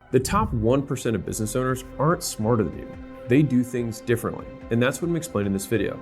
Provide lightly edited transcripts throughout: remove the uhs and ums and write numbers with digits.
The top 1% of business owners aren't smarter than you. They do things differently, and that's what I'm explaining in this video.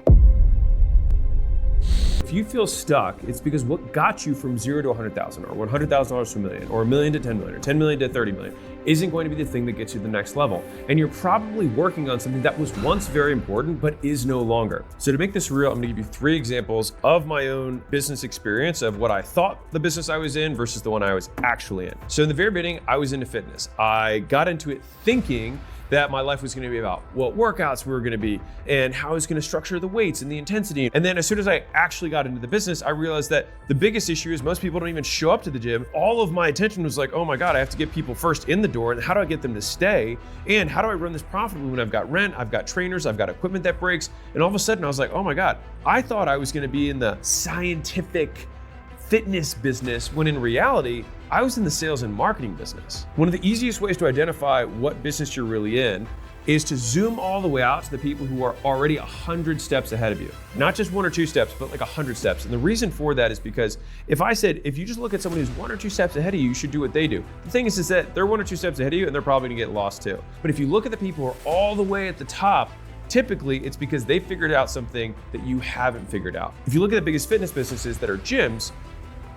If you feel stuck, it's because what got you from 0 to 100,000 or $100,000 to $1 million or $1 million to 10 million or 10 million to 30 million isn't going to be the thing that gets you to the next level. And you're probably working on something that was once very important, but is no longer. So to make this real, I'm gonna give you 3 examples of my own business experience of what I thought the business I was in versus the one I was actually in. So in the very beginning, I was into fitness. I got into it thinking that my life was gonna be about what workouts we were gonna be and how I was gonna structure the weights and the intensity. And then as soon as I actually got into the business, I realized that the biggest issue is most people don't even show up to the gym. All of my attention was like, oh my God, I have to get people first in the door, and how do I get them to stay? And how do I run this profitably when I've got rent, I've got trainers, I've got equipment that breaks? And all of a sudden I was like, oh my God, I thought I was gonna be in the scientific fitness business, when in reality, I was in the sales and marketing business. One of the easiest ways to identify what business you're really in is to zoom all the way out to the people who are already 100 steps ahead of you. Not just 1 or 2 steps, but like 100 steps. And the reason for that is because if I said, if you just look at someone who's 1 or 2 steps ahead of you, you should do what they do. The thing is that they're 1 or 2 steps ahead of you and they're probably gonna get lost too. But if you look at the people who are all the way at the top, typically it's because they figured out something that you haven't figured out. If you look at the biggest fitness businesses that are gyms,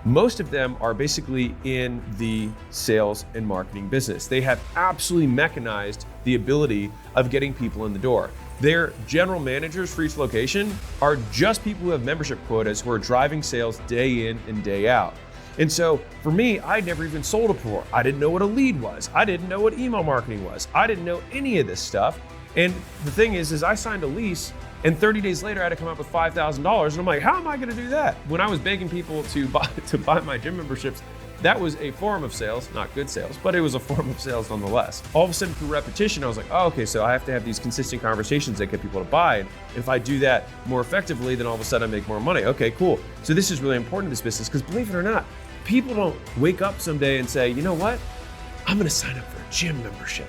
most of them are basically in the sales and marketing business. They have absolutely mechanized the ability of getting people in the door. Their general managers for each location are just people who have membership quotas who are driving sales day in and day out. And so for me, I'd never even sold it before. I didn't know what a lead was. I didn't know what email marketing was. I didn't know any of this stuff. And the thing is I signed a lease, and 30 days later I had to come up with $5,000. And I'm like, how am I gonna do that? When I was begging people to buy my gym memberships, that was a form of sales, not good sales, but it was a form of sales nonetheless. All of a sudden through repetition, I was like, oh, okay, so I have to have these consistent conversations that get people to buy. And if I do that more effectively, then all of a sudden I make more money. Okay, cool. So this is really important to this business, because believe it or not, people don't wake up someday and say, you know what? I'm gonna sign up for a gym membership.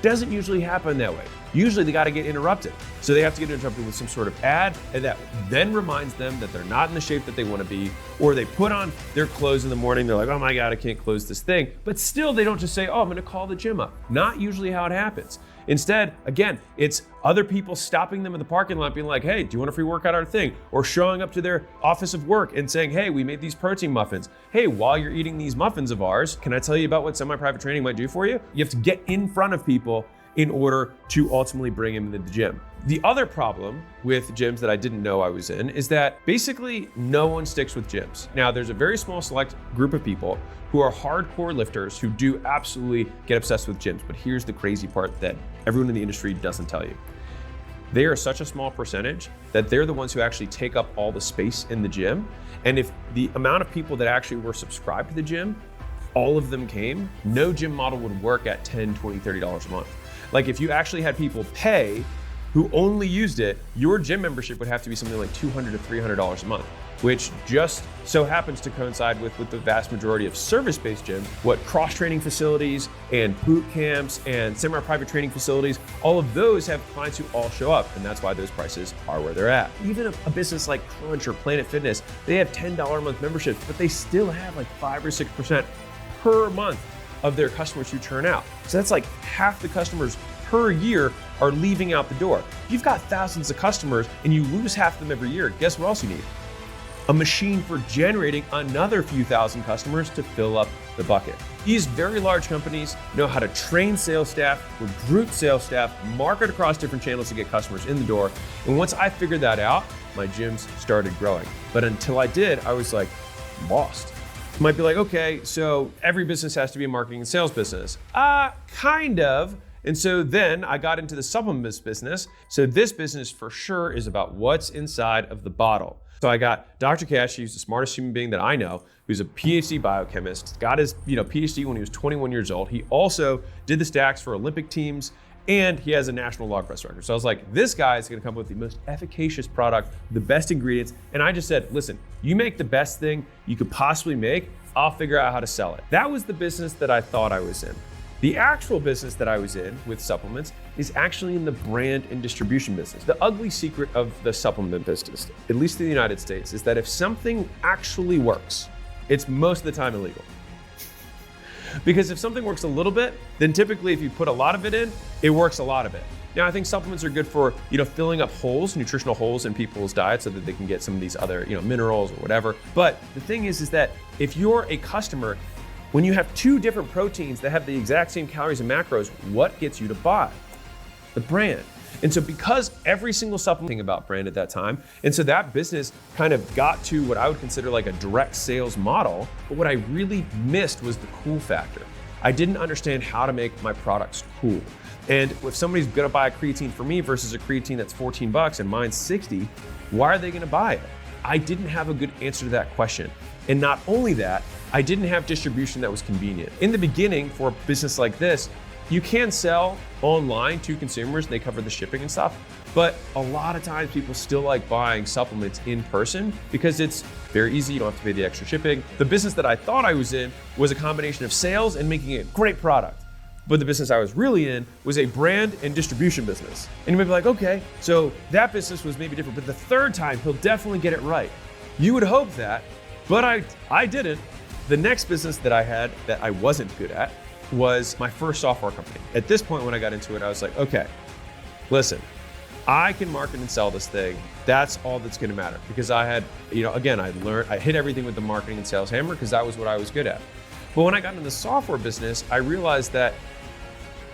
Doesn't usually happen that way. Usually they gotta get interrupted. So they have to get interrupted with some sort of ad, and that then reminds them that they're not in the shape that they wanna be, or they put on their clothes in the morning, they're like, oh my God, I can't close this thing. But still they don't just say, oh, I'm gonna call the gym up. Not usually how it happens. Instead, again, it's other people stopping them in the parking lot being like, hey, do you want a free workout or thing? Or showing up to their office of work and saying, hey, we made these protein muffins. Hey, while you're eating these muffins of ours, can I tell you about what semi-private training might do for you? You have to get in front of people in order to ultimately bring them into the gym. The other problem with gyms that I didn't know I was in is that basically no one sticks with gyms. Now, there's a very small select group of people who are hardcore lifters who do absolutely get obsessed with gyms. But here's the crazy part that everyone in the industry doesn't tell you. They are such a small percentage that they're the ones who actually take up all the space in the gym. And if the amount of people that actually were subscribed to the gym, all of them came, no gym model would work at $10, $20, $30 a month. Like if you actually had people pay who only used it, your gym membership would have to be something like $200 to $300 a month, which just so happens to coincide with the vast majority of service-based gyms, what cross-training facilities and boot camps and semi-private training facilities, all of those have clients who all show up, and that's why those prices are where they're at. Even a business like Crunch or Planet Fitness, they have $10 a month memberships, but they still have like 5 or 6% per month of their customers who churn out. So that's like half the customers per year are leaving out the door. You've got thousands of customers and you lose half of them every year. Guess what else you need? A machine for generating another few thousand customers to fill up the bucket. These very large companies know how to train sales staff, recruit sales staff, market across different channels to get customers in the door. And once I figured that out, my gyms started growing. But until I did, I was like lost. You might be like, okay, so every business has to be a marketing and sales business. Kind of. And so then I got into the supplements business. So this business for sure is about what's inside of the bottle. So I got Dr. Cash, he's the smartest human being that I know, who's a PhD biochemist, got his PhD when he was 21 years old. He also did the stacks for Olympic teams, and he has a national log press record. So I was like, this guy is gonna come up with the most efficacious product, the best ingredients. And I just said, listen, you make the best thing you could possibly make, I'll figure out how to sell it. That was the business that I thought I was in. The actual business that I was in with supplements is actually in the brand and distribution business. The ugly secret of the supplement business, at least in the United States, is that if something actually works, it's most of the time illegal. Because if something works a little bit, then typically if you put a lot of it in, it works a lot of it. Now, I think supplements are good for, filling up holes, nutritional holes in people's diet so that they can get some of these other, minerals or whatever. But the thing is that if you're a customer, when you have two different proteins that have the exact same calories and macros, what gets you to buy? The brand. And so because every single supplement about brand at that time, and so that business kind of got to what I would consider like a direct sales model, but what I really missed was the cool factor. I didn't understand how to make my products cool. And if somebody's gonna buy a creatine for me versus a creatine that's $14 and mine's 60, why are they gonna buy it? I didn't have a good answer to that question. And not only that, I didn't have distribution that was convenient. In the beginning, for a business like this, you can sell online to consumers, they cover the shipping and stuff, but a lot of times people still like buying supplements in person because it's very easy, you don't have to pay the extra shipping. The business that I thought I was in was a combination of sales and making a great product. But the business I was really in was a brand and distribution business. And you might be like, okay, so that business was maybe different, but the third time he'll definitely get it right. You would hope that, but I didn't. The next business that I had that I wasn't good at was my first software company. At this point when I got into it, I was like, okay, listen, I can market and sell this thing. That's all that's gonna matter. Because I had, again, I hit everything with the marketing and sales hammer because that was what I was good at. But when I got into the software business, I realized that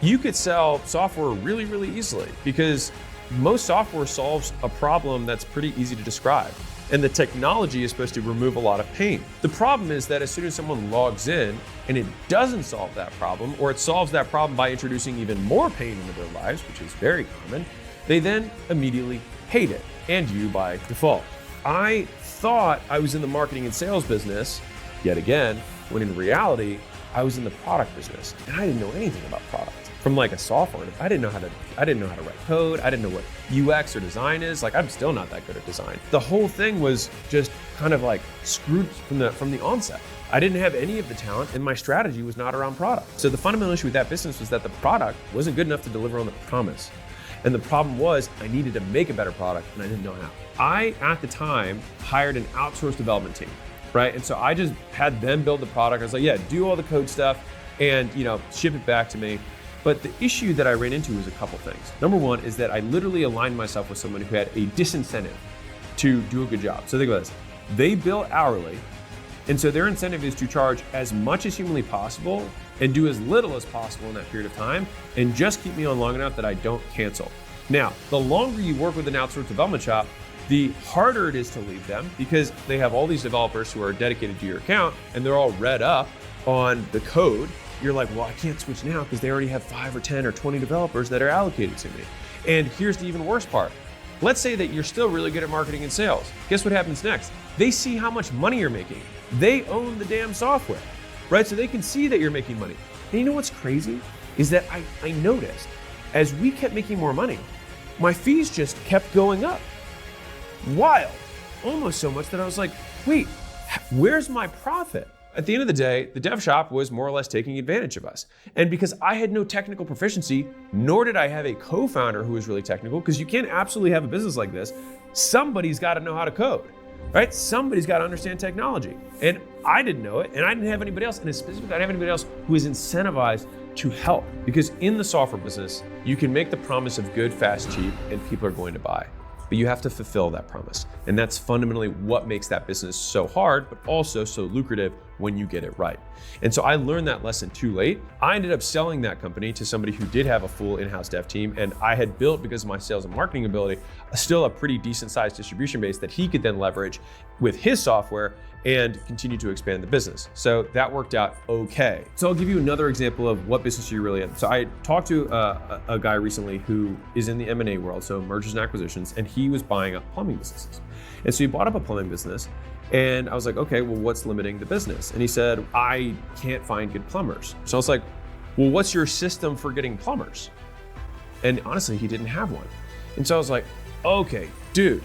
you could sell software really, really easily because most software solves a problem that's pretty easy to describe. And the technology is supposed to remove a lot of pain. The problem is that as soon as someone logs in and it doesn't solve that problem, or it solves that problem by introducing even more pain into their lives, which is very common, they then immediately hate it, and you by default. I thought I was in the marketing and sales business, yet again, when in reality, I was in the product business, and I didn't know anything about product. From like a software, I didn't know how to write code. I didn't know what UX or design is. Like, I'm still not that good at design. The whole thing was just kind of like screwed from the onset. I didn't have any of the talent, and my strategy was not around product. So the fundamental issue with that business was that the product wasn't good enough to deliver on the promise. And the problem was I needed to make a better product, and I didn't know how. I, at the time, hired an outsourced development team, right? And so I just had them build the product. I was like, yeah, do all the code stuff and, ship it back to me. But the issue that I ran into was a couple things. Number one is that I literally aligned myself with someone who had a disincentive to do a good job. So think about this. They bill hourly, and so their incentive is to charge as much as humanly possible and do as little as possible in that period of time and just keep me on long enough that I don't cancel. Now, the longer you work with an outsourced development shop, the harder it is to leave them because they have all these developers who are dedicated to your account and they're all read up on the code. You're like, well, I can't switch now because they already have 5 or 10 or 20 developers that are allocated to me. And here's the even worse part. Let's say that you're still really good at marketing and sales. Guess what happens next? They see how much money you're making. They own the damn software, right? So they can see that you're making money. And you know what's crazy? Is that I noticed as we kept making more money, my fees just kept going up. Wild. Almost so much that I was like, wait, where's my profit? At the end of the day, the dev shop was more or less taking advantage of us. And because I had no technical proficiency, nor did I have a co-founder who was really technical, because you can't absolutely have a business like this, somebody's got to know how to code, right? Somebody's got to understand technology. And I didn't know it, and I didn't have anybody else, and specifically I didn't have anybody else who was incentivized to help. Because in the software business, you can make the promise of good, fast, cheap, and people are going to buy. But you have to fulfill that promise. And that's fundamentally what makes that business so hard, but also so lucrative when you get it right. And so I learned that lesson too late. I ended up selling that company to somebody who did have a full in-house dev team, and I had built, because of my sales and marketing ability, still a pretty decent sized distribution base that he could then leverage with his software and continue to expand the business. So that worked out okay. So I'll give you another example of what business you're really in. So I talked to a guy recently who is in the M&A world, so mergers and acquisitions, and he was buying up plumbing businesses. And so he bought up a plumbing business, and I was like, okay, well, what's limiting the business? And he said, I can't find good plumbers. So I was like, well, what's your system for getting plumbers? And honestly, he didn't have one. And so I was like, okay, dude,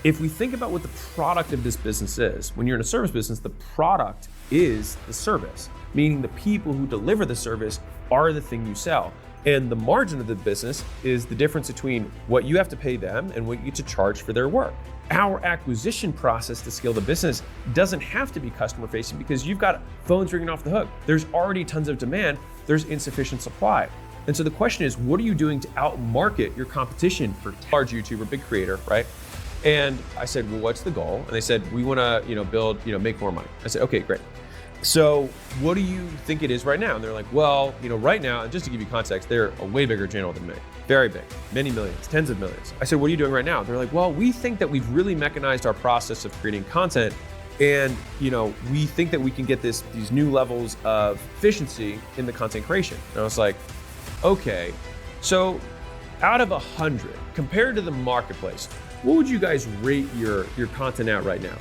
if we think about what the product of this business is, when you're in a service business, the product is the service, meaning the people who deliver the service are the thing you sell. And the margin of the business is the difference between what you have to pay them and what you get to charge for their work. Our acquisition process to scale the business doesn't have to be customer facing because you've got phones ringing off the hook. There's already tons of demand, there's insufficient supply. And so the question is, what are you doing to outmarket your competition for large YouTuber, big creator, right? And I said, well, what's the goal? And they said, we want to, build, make more money. I said, okay, great. So what do you think it is right now? And they're like, well, right now, and just to give you context, they're a way bigger channel than me. Very big, many millions, tens of millions. I said, what are you doing right now? They're like, well, we think that we've really mechanized our process of creating content. And, we think that we can get these new levels of efficiency in the content creation. And I was like, okay, so out of 100, compared to the marketplace, what would you guys rate your content at right now?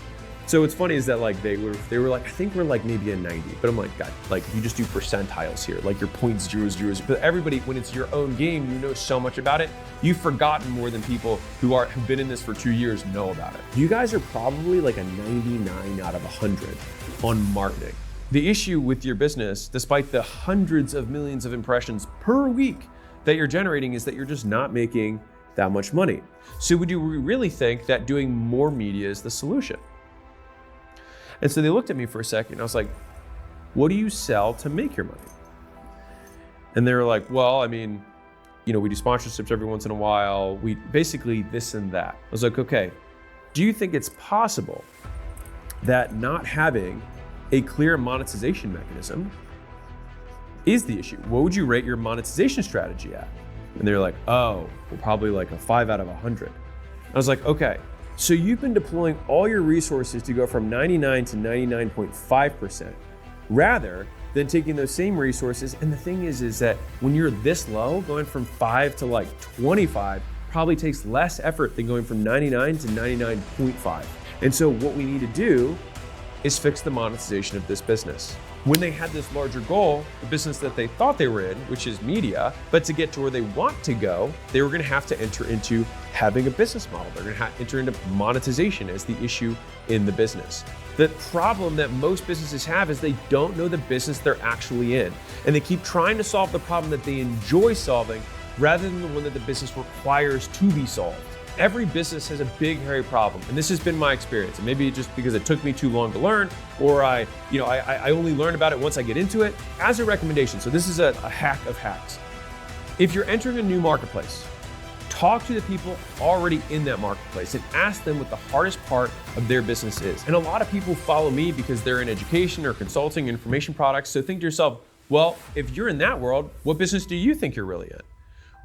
So what's funny is that they were like, I think we're like maybe a 90, but I'm like, God, you just do percentiles here, like you're 0.00. But everybody, when it's your own game, you know so much about it. You've forgotten more than people who've been in this for 2 years know about it. You guys are probably like a 99 out of 100 on marketing. The issue with your business, despite the hundreds of millions of impressions per week that you're generating, is that you're just not making that much money. So would you really think that doing more media is the solution? And so they looked at me for a second. I was like, what do you sell to make your money? And they were like, well, we do sponsorships every once in a while. We basically this and that. I was like, okay, do you think it's possible that not having a clear monetization mechanism is the issue? What would you rate your monetization strategy at? And they were like, oh, well, probably like a 5 out of 100. I was like, okay. So you've been deploying all your resources to go from 99 to 99.5% rather than taking those same resources. And the thing is that when you're this low, going from 5 to 25 probably takes less effort than going from 99 to 99.5. And so what we need to do is fix the monetization of this business. When they had this larger goal, the business that they thought they were in, which is media, but to get to where they want to go, they were gonna have to enter into having a business model. They're gonna enter into monetization as the issue in the business. The problem that most businesses have is they don't know the business they're actually in. And they keep trying to solve the problem that they enjoy solving rather than the one that the business requires to be solved. Every business has a big, hairy problem. And this has been my experience. And maybe just because it took me too long to learn, or I only learn about it once I get into it. As a recommendation, so this is a hack of hacks. If you're entering a new marketplace, talk to the people already in that marketplace and ask them what the hardest part of their business is. And a lot of people follow me because they're in education or consulting, information products. So think to yourself, well, if you're in that world, what business do you think you're really in?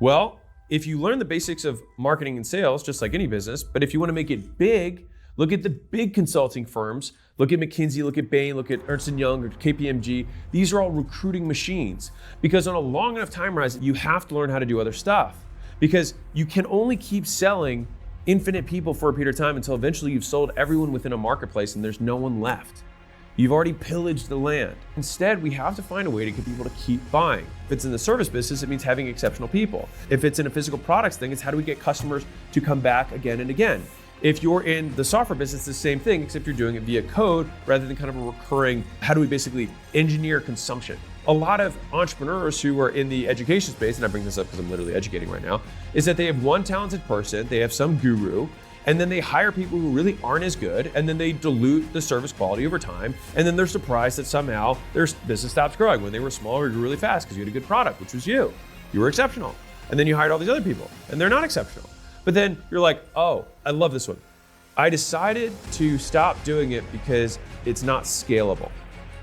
Well, if you learn the basics of marketing and sales, just like any business, but if you want to make it big, look at the big consulting firms. Look at McKinsey, look at Bain, look at Ernst & Young or KPMG. These are all recruiting machines because on a long enough time horizon, you have to learn how to do other stuff because you can only keep selling infinite people for a period of time until eventually you've sold everyone within a marketplace and there's no one left. You've already pillaged the land. Instead, we have to find a way to get people to keep buying. If it's in the service business, it means having exceptional people. If it's in a physical products thing, it's how do we get customers to come back again and again. If you're in the software business, it's the same thing, except you're doing it via code rather than kind of a recurring, how do we basically engineer consumption? A lot of entrepreneurs who are in the education space, and I bring this up because I'm literally educating right now, is that they have one talented person, they have some guru, and then they hire people who really aren't as good, and then they dilute the service quality over time, and then they're surprised that somehow their business stops growing. When they were smaller, it grew really fast because you had a good product, which was you. You were exceptional. And then you hired all these other people, and they're not exceptional. But then you're like, oh, I love this one. I decided to stop doing it because it's not scalable.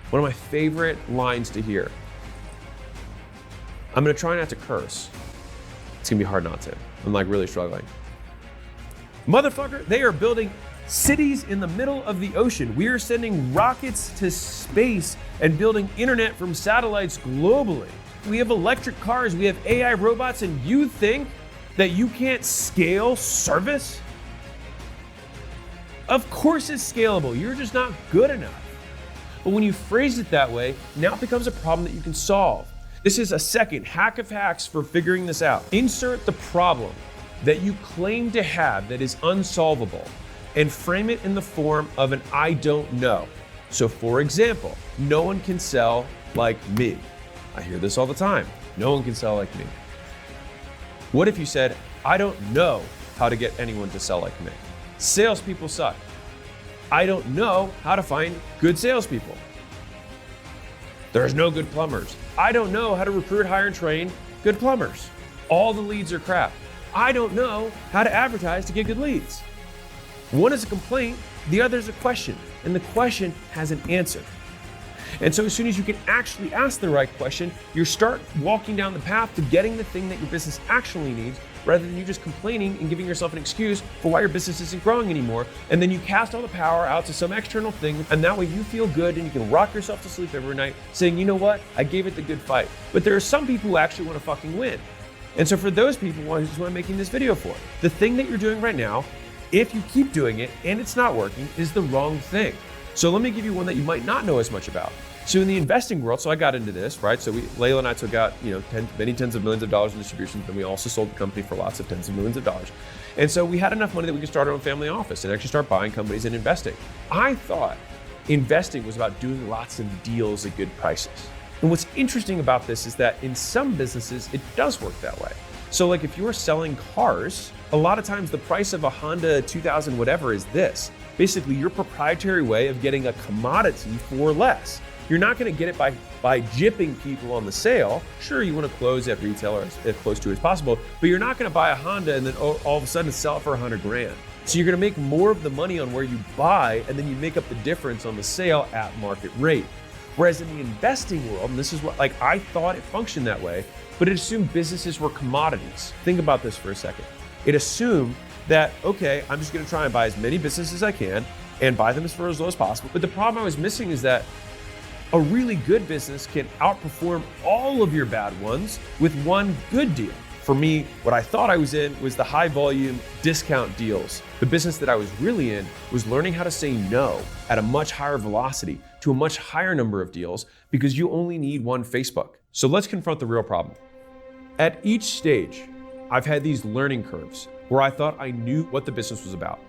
One of my favorite lines to hear. I'm gonna try not to curse. It's gonna be hard not to. I'm really struggling. Motherfucker, they are building cities in the middle of the ocean. We are sending rockets to space and building internet from satellites globally. We have electric cars, we have AI robots, and you think that you can't scale service? Of course it's scalable, you're just not good enough. But when you phrase it that way, now it becomes a problem that you can solve. This is a second hack of hacks for figuring this out. Insert the problem that you claim to have that is unsolvable and frame it in the form of an I don't know. So for example, no one can sell like me. I hear this all the time. No one can sell like me. What if you said, I don't know how to get anyone to sell like me? Salespeople suck. I don't know how to find good salespeople. There's no good plumbers. I don't know how to recruit, hire, and train good plumbers. All the leads are crap. I don't know how to advertise to get good leads. One is a complaint, the other is a question, and the question has an answer. And so as soon as you can actually ask the right question, you start walking down the path to getting the thing that your business actually needs, rather than you just complaining and giving yourself an excuse for why your business isn't growing anymore. And then you cast all the power out to some external thing, and that way you feel good and you can rock yourself to sleep every night saying, you know what, I gave it the good fight. But there are some people who actually want to fucking win. And so for those people, this is what I'm making this video for. The thing that you're doing right now, if you keep doing it and it's not working, is the wrong thing. So let me give you one that you might not know as much about. So in the investing world, so I got into this, right? So Layla and I took out, many tens of millions of dollars in distributions, and we also sold the company for lots of tens of millions of dollars. And so we had enough money that we could start our own family office and actually start buying companies and investing. I thought investing was about doing lots of deals at good prices. And what's interesting about this is that in some businesses, it does work that way. So like if you're selling cars, a lot of times the price of a Honda 2000 whatever is this. Basically your proprietary way of getting a commodity for less. You're not going to get it by gypping people on the sale. Sure, you want to close at retail or as close to it as possible, but you're not going to buy a Honda and then all of a sudden sell it for $100 grand. So you're going to make more of the money on where you buy, and then you make up the difference on the sale at market rate. Whereas in the investing world, and this is what I thought it functioned that way, but it assumed businesses were commodities. Think about this for a second. It assumed that, okay, I'm just going to try and buy as many businesses as I can and buy them for as low as possible. But the problem I was missing is that a really good business can outperform all of your bad ones with one good deal. For me, what I thought I was in was the high volume discount deals. The business that I was really in was learning how to say no at a much higher velocity to a much higher number of deals, because you only need one Facebook. So let's confront the real problem. At each stage, I've had these learning curves where I thought I knew what the business was about.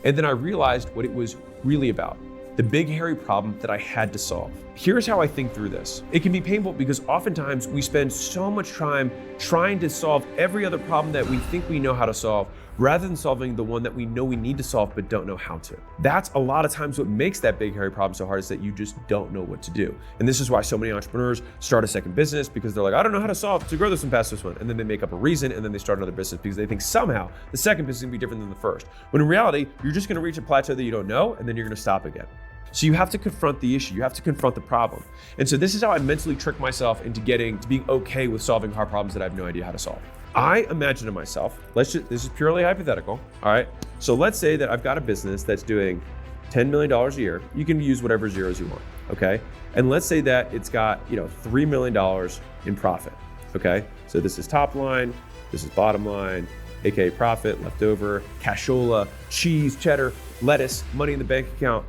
And then I realized what it was really about. The big, hairy problem that I had to solve. Here's how I think through this. It can be painful because oftentimes we spend so much time trying to solve every other problem that we think we know how to solve, rather than solving the one that we know we need to solve but don't know how to. That's a lot of times what makes that big, hairy problem so hard, is that you just don't know what to do. And this is why so many entrepreneurs start a second business, because they're like, I don't know how to grow this one past this one. And then they make up a reason, and then they start another business because they think somehow the second business is gonna be different than the first. When in reality, you're just gonna reach a plateau that you don't know, and then you're gonna stop again. So you have to confront the issue. You have to confront the problem. And so this is how I mentally trick myself into being okay with solving hard problems that I have no idea how to solve. I imagine to myself, this is purely hypothetical, all right? So let's say that I've got a business that's doing $10 million a year. You can use whatever zeros you want, okay? And let's say that it's got, $3 million in profit, okay? So this is top line, this is bottom line, AKA profit, leftover, cashola, cheese, cheddar, lettuce, money in the bank account,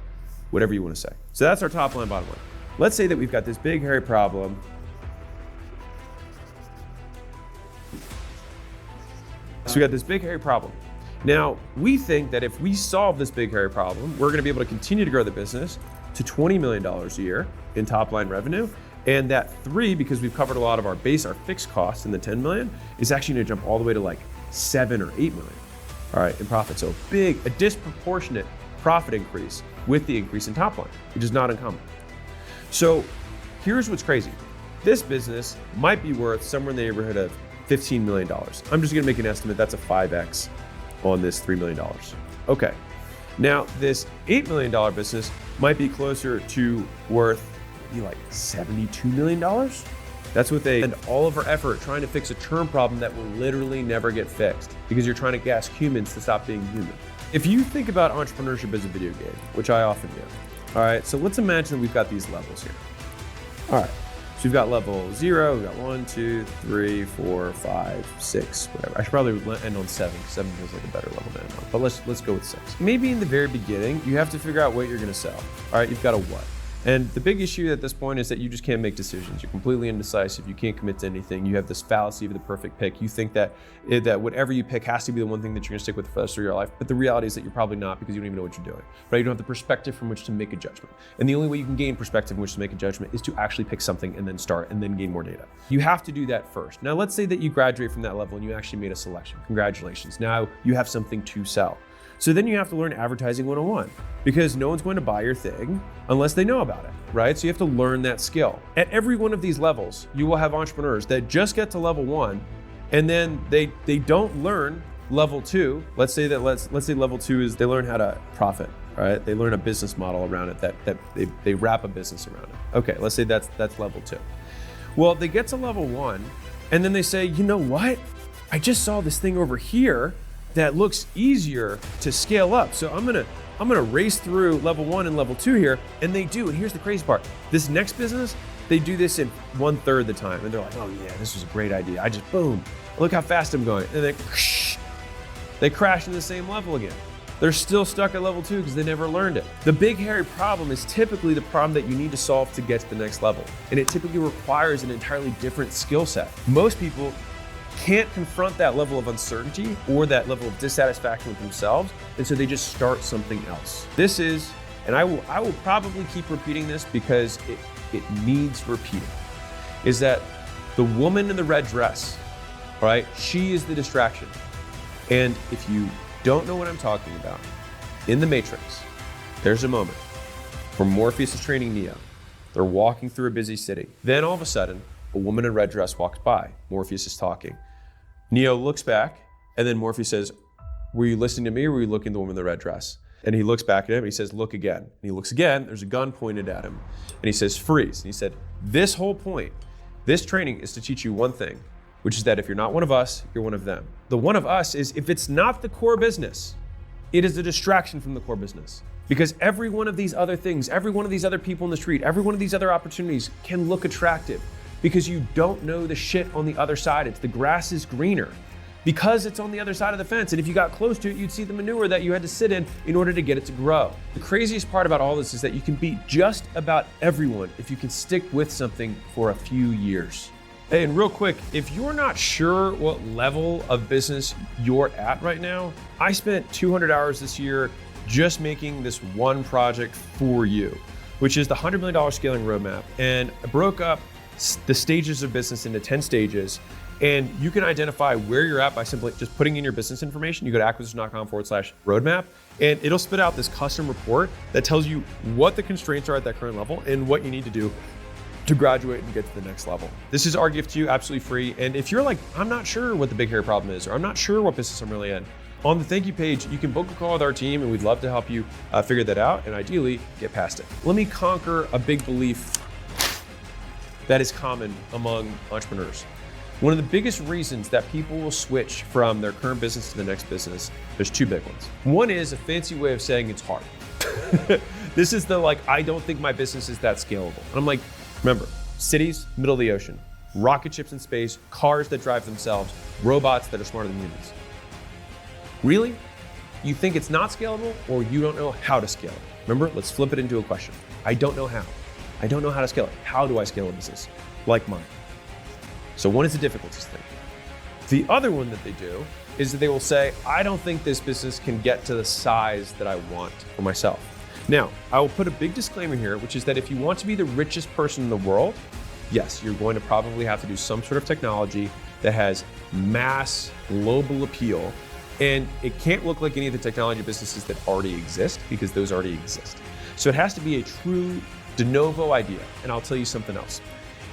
whatever you want to say. So that's our top line, bottom line. Let's say that we've got this big, hairy problem. So we got this big, hairy problem. Now, we think that if we solve this big, hairy problem, we're going to be able to continue to grow the business to $20 million a year in top line revenue. And that 3, because we've covered a lot of our fixed costs in the 10 million, is actually going to jump all the way to like 7 or 8 million, all right, in profit. So a disproportionate profit increase with the increase in top line, which is not uncommon. So here's what's crazy. This business might be worth somewhere in the neighborhood of $15 million. I'm just gonna make an estimate, that's a 5X on this $3 million. Okay, now this $8 million business might be closer to worth like $72 million. That's with and all of our effort trying to fix a term problem that will literally never get fixed, because you're trying to gas humans to stop being human. If you think about entrepreneurship as a video game, which I often do, all right, so let's imagine we've got these levels here. All right, so we've got level 0, we've got 1, 2, 3, 4, 5, 6, whatever. I should probably end on 7, because 7 feels like a better level to end on, but let's go with 6. Maybe in the very beginning, you have to figure out what you're gonna sell. All right, you've got a what? And the big issue at this point is that you just can't make decisions. You're completely indecisive. You can't commit to anything. You have this fallacy of the perfect pick. You think that whatever you pick has to be the one thing that you're gonna stick with for the rest of your life. But the reality is that you're probably not, because you don't even know what you're doing, right? You don't have the perspective from which to make a judgment. And the only way you can gain perspective in which to make a judgment is to actually pick something and then start and then gain more data. You have to do that first. Now, let's say that you graduate from that level and you actually made a selection. Congratulations. Now you have something to sell. So then you have to learn advertising 101, because no one's going to buy your thing unless they know about it, right? So you have to learn that skill. At every one of these levels, you will have entrepreneurs that just get to level 1 and then they don't learn level 2. Let's say level 2 is they learn how to profit, right? They learn a business model around it, that they wrap a business around it. Okay, let's say that's level 2. Well, they get to level 1 and then they say, you know what? I just saw this thing over here that looks easier to scale up. So I'm gonna race through level 1 and level 2 here. And they do, and here's the crazy part. This next business, they do this in 1/3 the time. And they're like, oh yeah, this was a great idea. I just, boom, look how fast I'm going. And then they crash into the same level again. They're still stuck at level 2 because they never learned it. The big hairy problem is typically the problem that you need to solve to get to the next level. And it typically requires an entirely different skill set. Most people can't confront that level of uncertainty or that level of dissatisfaction with themselves, and so they just start something else. This is, and I will probably keep repeating this because it needs repeating, is that the woman in the red dress, right? She is the distraction. And if you don't know what I'm talking about, in the Matrix, there's a moment where Morpheus is training Neo. They're walking through a busy city. Then all of a sudden, a woman in a red dress walks by. Morpheus is talking. Neo looks back, and then Morpheus says, were you listening to me or were you looking at the woman in the red dress? And he looks back at him and he says, look again. And he looks again, there's a gun pointed at him. And he says, freeze. And he said, this whole point, this training is to teach you one thing, which is that if you're not one of us, you're one of them. The one of us is, if it's not the core business, it is a distraction from the core business. Because every one of these other things, every one of these other people in the street, every one of these other opportunities can look attractive, because you don't know the shit on the other side. It's the grass is greener because it's on the other side of the fence. And if you got close to it, you'd see the manure that you had to sit in order to get it to grow. The craziest part about all this is that you can beat just about everyone if you can stick with something for a few years. Hey, and real quick, if you're not sure what level of business you're at right now, I spent 200 hours this year just making this one project for you, which is the $100 million scaling roadmap. And I broke up the stages of business into 10 stages. And you can identify where you're at by simply just putting in your business information. You go to acquisition.com/roadmap, and it'll spit out this custom report that tells you what the constraints are at that current level and what you need to do to graduate and get to the next level. This is our gift to you, absolutely free. And if you're like, I'm not sure what the big hairy problem is, or I'm not sure what business I'm really in, on the thank you page, you can book a call with our team, and we'd love to help you figure that out and ideally get past it. Let me conquer a big belief that is common among entrepreneurs. One of the biggest reasons that people will switch from their current business to the next business, there's two big ones. One is a fancy way of saying it's hard. This is the I don't think my business is that scalable. And I'm like, remember, cities, middle of the ocean, rocket ships in space, cars that drive themselves, robots that are smarter than humans. Really? You think it's not scalable, or you don't know how to scale it? Remember, let's flip it into a question. I don't know how. I don't know how to scale it. How do I scale a business like mine? So one is the difficulties thing. The other one that they do is that they will say, I don't think this business can get to the size that I want for myself. Now, I will put a big disclaimer here, which is that if you want to be the richest person in the world, yes, you're going to probably have to do some sort of technology that has mass global appeal. And it can't look like any of the technology businesses that already exist, because those already exist. So it has to be a true de novo idea. And I'll tell you something else.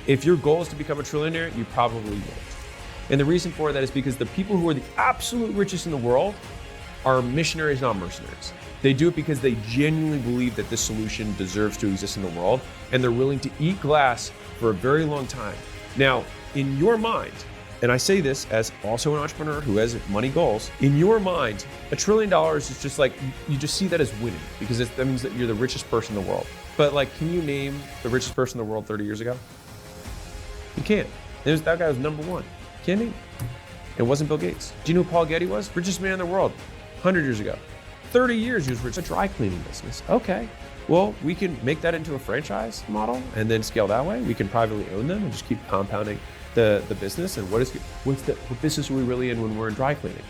If your goal is to become a trillionaire, you probably won't. And the reason for that is because the people who are the absolute richest in the world are missionaries, not mercenaries. They do it because they genuinely believe that this solution deserves to exist in the world, and they're willing to eat glass for a very long time. Now, in your mind, and I say this as also an entrepreneur who has money goals, in your mind, $1 trillion is just like, you just see that as winning, because that means that you're the richest person in the world. But can you name the richest person in the world 30 years ago? You can't. That guy was number one. Can't name. It wasn't Bill Gates. Do you know who Paul Getty was? Richest man in the world, 100 years ago. 30 years he was rich. A dry cleaning business. Okay. Well, we can make that into a franchise model and then scale that way. We can privately own them and just keep compounding the business. And what business are we really in when we're in dry cleaning?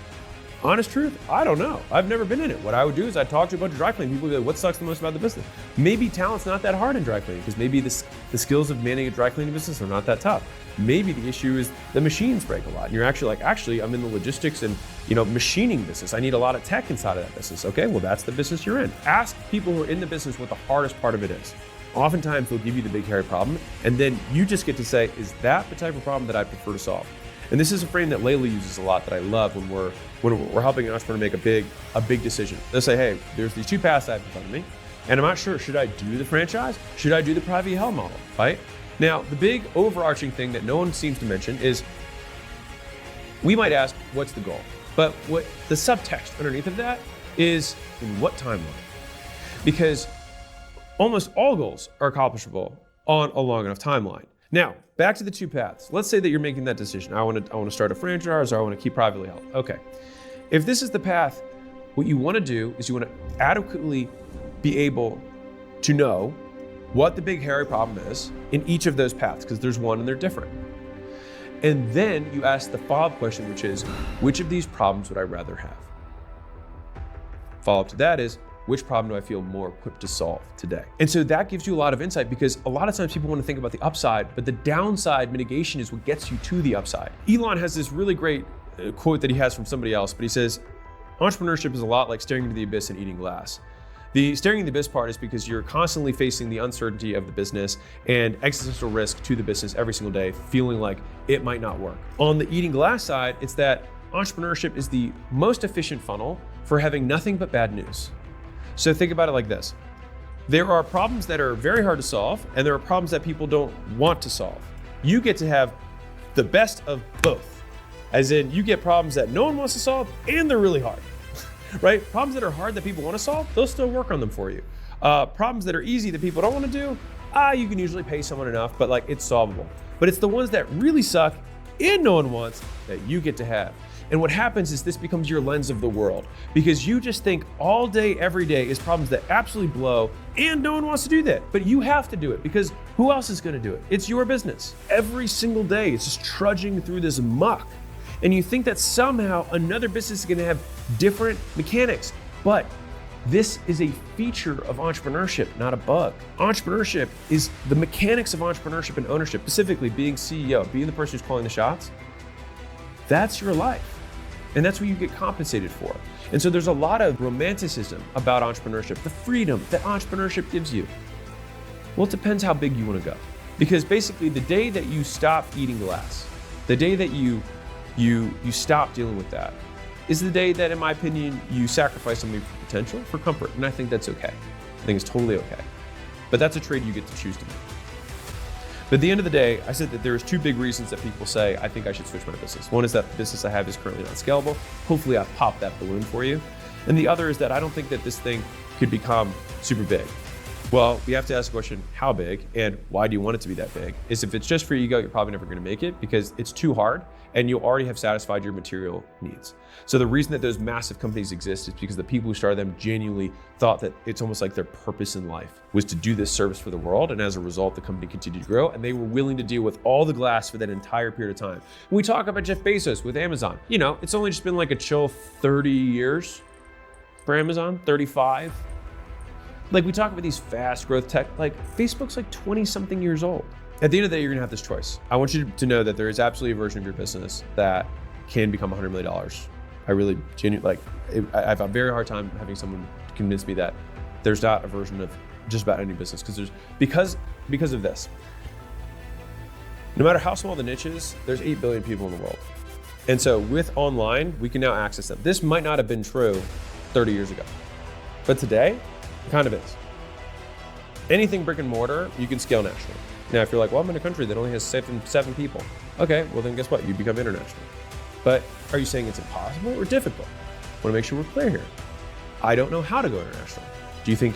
Honest truth, I don't know. I've never been in it. What I would do is I'd talk to a bunch of dry cleaning people, be like, what sucks the most about the business? Maybe talent's not that hard in dry cleaning because maybe the skills of managing a dry cleaning business are not that tough. Maybe the issue is the machines break a lot. And you're actually like, I'm in the logistics and machining business. I need a lot of tech inside of that business. Okay, well, that's the business you're in. Ask people who are in the business what the hardest part of it is. Oftentimes they'll give you the big hairy problem, and then you just get to say, is that the type of problem that I prefer to solve? And this is a frame that Layla uses a lot that I love when we're helping an entrepreneur make a big decision. They'll say, hey, there's these two paths I have in front of me, and I'm not sure, should I do the franchise? Should I do the privately held model, right? Now, the big overarching thing that no one seems to mention is we might ask, what's the goal? But what the subtext underneath of that is in what timeline? Because almost all goals are accomplishable on a long enough timeline. Now, back to the two paths. Let's say that you're making that decision. I want to start a franchise, or I want to keep privately held. Okay. If this is the path, what you want to do is you want to adequately be able to know what the big hairy problem is in each of those paths, because there's one and they're different. And then you ask the follow-up question, which is, which of these problems would I rather have? Follow-up to that is, which problem do I feel more equipped to solve today? And so that gives you a lot of insight, because a lot of times people want to think about the upside, but the downside mitigation is what gets you to the upside. Elon has this really great quote that he has from somebody else, but he says, entrepreneurship is a lot like staring into the abyss and eating glass. The staring into the abyss part is because you're constantly facing the uncertainty of the business and existential risk to the business every single day, feeling like it might not work. On the eating glass side, it's that entrepreneurship is the most efficient funnel for having nothing but bad news. So think about it like this. There are problems that are very hard to solve, and there are problems that people don't want to solve. You get to have the best of both. As in, you get problems that no one wants to solve, and they're really hard, right? Problems that are hard that people want to solve, they'll still work on them for you. Problems that are easy that people don't want to do, you can usually pay someone enough, but like it's solvable. But it's the ones that really suck and no one wants that you get to have. And what happens is this becomes your lens of the world, because you just think all day, every day is problems that absolutely blow, and no one wants to do that. But you have to do it, because who else is gonna do it? It's your business. Every single day, it's just trudging through this muck. And you think that somehow another business is gonna have different mechanics. But this is a feature of entrepreneurship, not a bug. Entrepreneurship is the mechanics of entrepreneurship and ownership, specifically being CEO, being the person who's calling the shots. That's your life. And that's what you get compensated for. And so there's a lot of romanticism about entrepreneurship, the freedom that entrepreneurship gives you. Well, it depends how big you want to go. Because basically the day that you stop eating glass, the day that you stop dealing with that, is the day that, in my opinion, you sacrifice some of your potential for comfort. And I think that's okay. I think it's totally okay. But that's a trade you get to choose to make. But at the end of the day, I said that there's two big reasons that people say, I think I should switch my business. One is that the business I have is currently not scalable. Hopefully I've popped that balloon for you. And the other is that I don't think that this thing could become super big. Well, we have to ask the question, how big, and why do you want it to be that big? Is if it's just for ego, you're probably never gonna make it, because it's too hard and you already have satisfied your material needs. So the reason that those massive companies exist is because the people who started them genuinely thought that it's almost like their purpose in life was to do this service for the world. And as a result, the company continued to grow, and they were willing to deal with all the glass for that entire period of time. When we talk about Jeff Bezos with Amazon, it's only just been like a chill 30 years for Amazon, 35. Like, we talk about these fast growth tech, like Facebook's like 20 something years old. At the end of the day, you're gonna have this choice. I want you to know that there is absolutely a version of your business that can become $100 million. I really genuinely, I have a very hard time having someone convince me that there's not a version of just about any business, because of this. No matter how small the niche is, there's 8 billion people in the world. And so with online, we can now access them. This might not have been true 30 years ago, but today, it kind of is. Anything brick and mortar, you can scale nationally. Now, if you're like, well, I'm in a country that only has seven people. Okay, well then guess what? You become international. But are you saying it's impossible or difficult? I want to make sure we're clear here. I don't know how to go international. Do you think